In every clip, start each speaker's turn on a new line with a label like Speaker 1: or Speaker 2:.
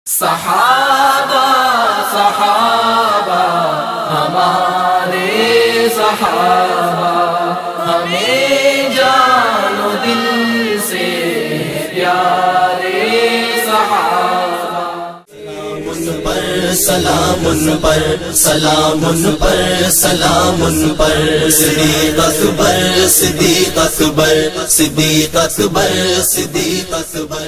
Speaker 1: صحابہ صحابہ ہمارے صحابہ ہمیں جان و دل سے پیارے صحابہ.
Speaker 2: سلام ان پر سلام ان پر سلام ان پر صدیق اکبر صدیق اکبر صدیق اکبر صدیق اکبر.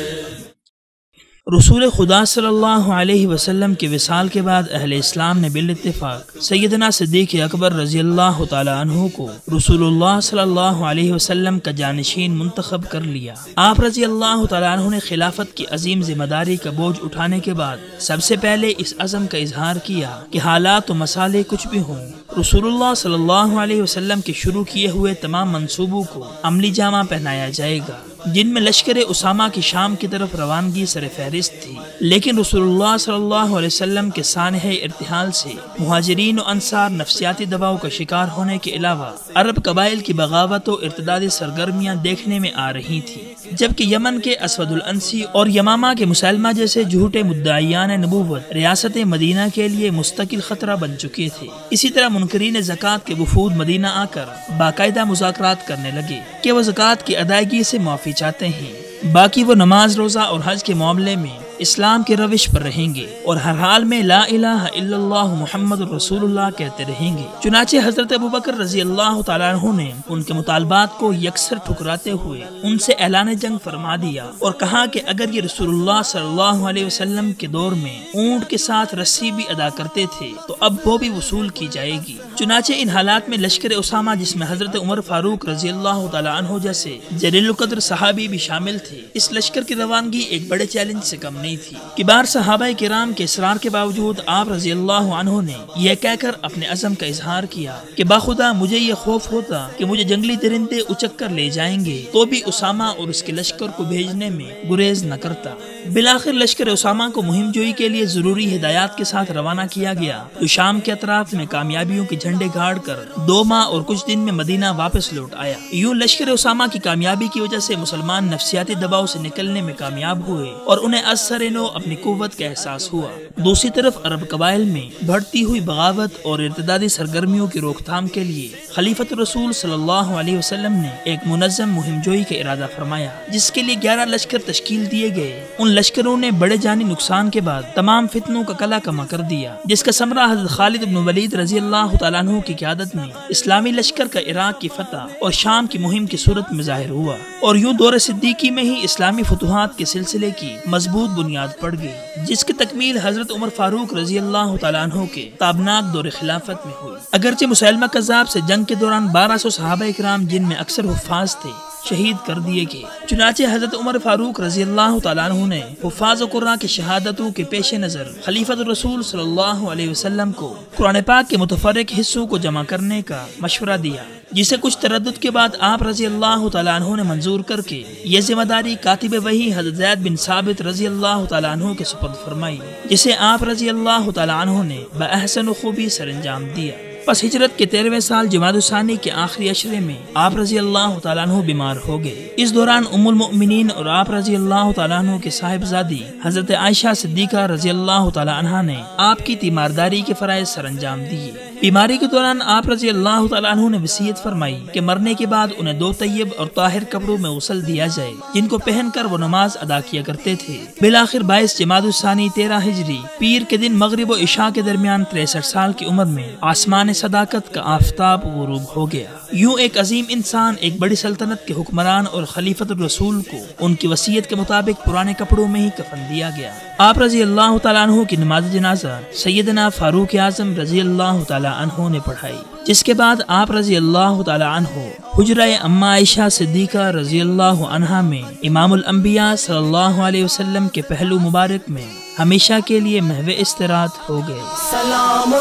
Speaker 3: رسول خدا صلی اللہ علیہ وسلم کے وصال کے بعد اہل اسلام نے بالاتفاق سیدنا صدیق اکبر رضی اللہ تعالی عنہ کو رسول اللہ صلی اللہ علیہ وسلم کا جانشین منتخب کر لیا. آپ رضی اللہ تعالی عنہ نے خلافت کی عظیم ذمہ داری کا بوجھ اٹھانے کے بعد سب سے پہلے اس عزم کا اظہار کیا کہ حالات و مسائل کچھ بھی ہوں، رسول اللہ صلی اللہ علیہ وسلم کے شروع کیے ہوئے تمام منصوبوں کو عملی جامہ پہنایا جائے گا، جن میں لشکر اسامہ کی شام کی طرف روانگی سر فہرست تھی. لیکن رسول اللہ صلی اللہ علیہ وسلم کے سانحہ ارتحال سے مہاجرین و انصار نفسیاتی دباؤ کا شکار ہونے کے علاوہ عرب قبائل کی بغاوت و ارتدادی سرگرمیاں دیکھنے میں آ رہی تھی، جبکہ یمن کے اسود الانسی اور یمامہ کے مسلمہ جیسے جھوٹے مدعیان نبوت ریاست مدینہ کے لیے مستقل خطرہ بن چکے تھے. اسی طرح منکرین زکوٰۃ کے وفود مدینہ آ کر باقاعدہ مذاکرات کرنے لگے کہ وہ زکوٰۃ کی ادائیگی سے معافی چاہتے ہیں، باقی وہ نماز روزہ اور حج کے معاملے میں اسلام کے روش پر رہیں گے اور ہر حال میں لا الہ الا اللہ محمد رسول اللہ کہتے رہیں گے. چنانچہ حضرت ابوبکر رضی اللہ تعالیٰ عنہ نے ان کے مطالبات کو یکسر ٹھکراتے ہوئے ان سے اعلان جنگ فرما دیا اور کہا کہ اگر یہ رسول اللہ صلی اللہ علیہ وسلم کے دور میں اونٹ کے ساتھ رسی بھی ادا کرتے تھے تو اب وہ بھی وصول کی جائے گی. چنانچہ ان حالات میں لشکر اسامہ، جس میں حضرت عمر فاروق رضی اللہ تعالیٰ عنہ جیسے جلیل القدر صحابی بھی شامل تھے، اس لشکر کی روانگی ایک بڑے چیلنج سے کم نہیں تھی. کبار صحابہ کرام کے اصرار کے باوجود آپ رضی اللہ عنہ نے یہ کہہ کر اپنے عزم کا اظہار کیا کہ باخدا مجھے یہ خوف ہوتا کہ مجھے جنگلی درندے اچک کر لے جائیں گے تو بھی اسامہ اور اس کے لشکر کو بھیجنے میں گریز نہ کرتا. بالآخر لشکر اسامہ کو مہم جوئی کے لیے ضروری ہدایات کے ساتھ روانہ کیا گیا، جو شام کے اطراف میں کامیابیوں کے جھنڈے گاڑ کر 2 ماہ اور کچھ دن میں مدینہ واپس لوٹ آیا. یوں لشکر اسامہ کی کامیابی کی وجہ سے مسلمان نفسیاتی دباؤ سے نکلنے میں کامیاب ہوئے اور انہیں از سر نو اپنی قوت کا احساس ہوا. دوسری طرف عرب قبائل میں بڑھتی ہوئی بغاوت اور ارتدادی سرگرمیوں کی روک تھام کے لیے خلیفۃ رسول صلی اللہ علیہ وسلم نے ایک منظم مہم جوئی کا ارادہ فرمایا، جس کے لیے 11 لشکر تشکیل دیے گئے. ان لشکروں نے بڑے جانی نقصان کے بعد تمام فتنوں کا کلا کما کر دیا، جس کا ثمرہ حضرت خالد بن ولید رضی اللہ تعالیٰ عنہ کی قیادت میں اسلامی لشکر کا عراق کی فتح اور شام کی مہم کی صورت میں ظاہر ہوا. اور یوں دور صدیقی میں ہی اسلامی فتوحات کے سلسلے کی مضبوط بنیاد پڑ گئی، جس کی تکمیل حضرت عمر فاروق رضی اللہ تعالیٰ عنہ کے تابناک دور خلافت میں ہوئی. اگرچہ مسلمہ کذاب سے جنگ کے دوران 1200 صحابہ کرام، جن میں اکثر حفاظ تھے، شہید کر دیے گئے. چنانچہ حضرت عمر فاروق رضی اللہ تعالیٰ عنہ نے حفاظ و قراء کی شہادتوں کے پیش نظر خلیفۃ الرسول صلی اللہ علیہ وسلم کو قرآن پاک کے متفرق حصوں کو جمع کرنے کا مشورہ دیا، جسے کچھ تردد کے بعد آپ رضی اللہ تعالیٰ عنہ نے منظور کر کے یہ ذمہ داری کاتب وحی حضرت زید بن ثابت رضی اللہ تعالیٰ عنہ کے سپرد فرمائی، جسے آپ رضی اللہ تعالیٰ عنہ نے بأحسن خوبی سر انجام دیا. پس ہجرت کے 13ویں سال جمادی الثانی کے آخری عشرے میں آپ رضی اللہ تعالیٰ عنہ بیمار ہو گئے. اس دوران ام المؤمنین اور آپ رضی اللہ تعالیٰ عنہ کے صاحبزادی حضرت عائشہ صدیقہ رضی اللہ تعالیٰ عنہ نے آپ کی تیمارداری کے فرائض سر انجام دیے. بیماری کے دوران آپ رضی اللہ تعالیٰ عنہ نے وصیت فرمائی کہ مرنے کے بعد انہیں 2 طیب اور طاہر کپڑوں میں غسل دیا جائے، جن کو پہن کر وہ نماز ادا کیا کرتے تھے. بالآخر 22 جمادی الثانی 13 ہجری پیر کے دن مغرب و عشاء کے درمیان 63 سال کی عمر میں آسمان صداقت کا آفتاب غروب ہو گیا. یوں ایک عظیم انسان، ایک بڑی سلطنت کے حکمران اور خلیفۃ الرسول کو ان کی وصیت کے مطابق پرانے کپڑوں میں ہی کفن دیا گیا. آپ رضی اللہ تعالیٰ عنہ کی نماز جنازہ سیدنا فاروق اعظم رضی اللہ تعالیٰ عنہ نے پڑھائی، جس کے بعد آپ رضی اللہ تعالیٰ عنہ حجرہ اما عائشہ صدیقہ رضی اللہ عنہا میں امام الانبیاء صلی اللہ علیہ وسلم کے پہلو مبارک میں ہمیشہ کے لیے محو استراحت ہو گئے.
Speaker 2: سلام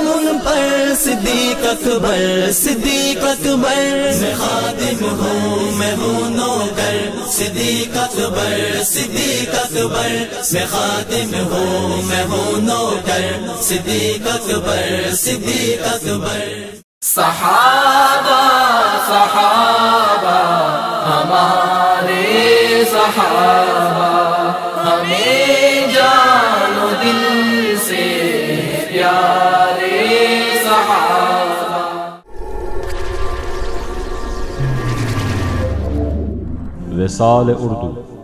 Speaker 2: ان پر صدیق اکبر صدیق اکبر، میں خادم ہوں میں ہوں نوکر صدیق اکبر صدیق اکبر، میں خادم ہوں میں ہوں نوکر صدیق اکبر صدیق اکبر.
Speaker 1: صحابہ صحابہ ہمارے صحابہ ہمیں جان و دل سے پیارے صحابہ.
Speaker 4: وصال اردو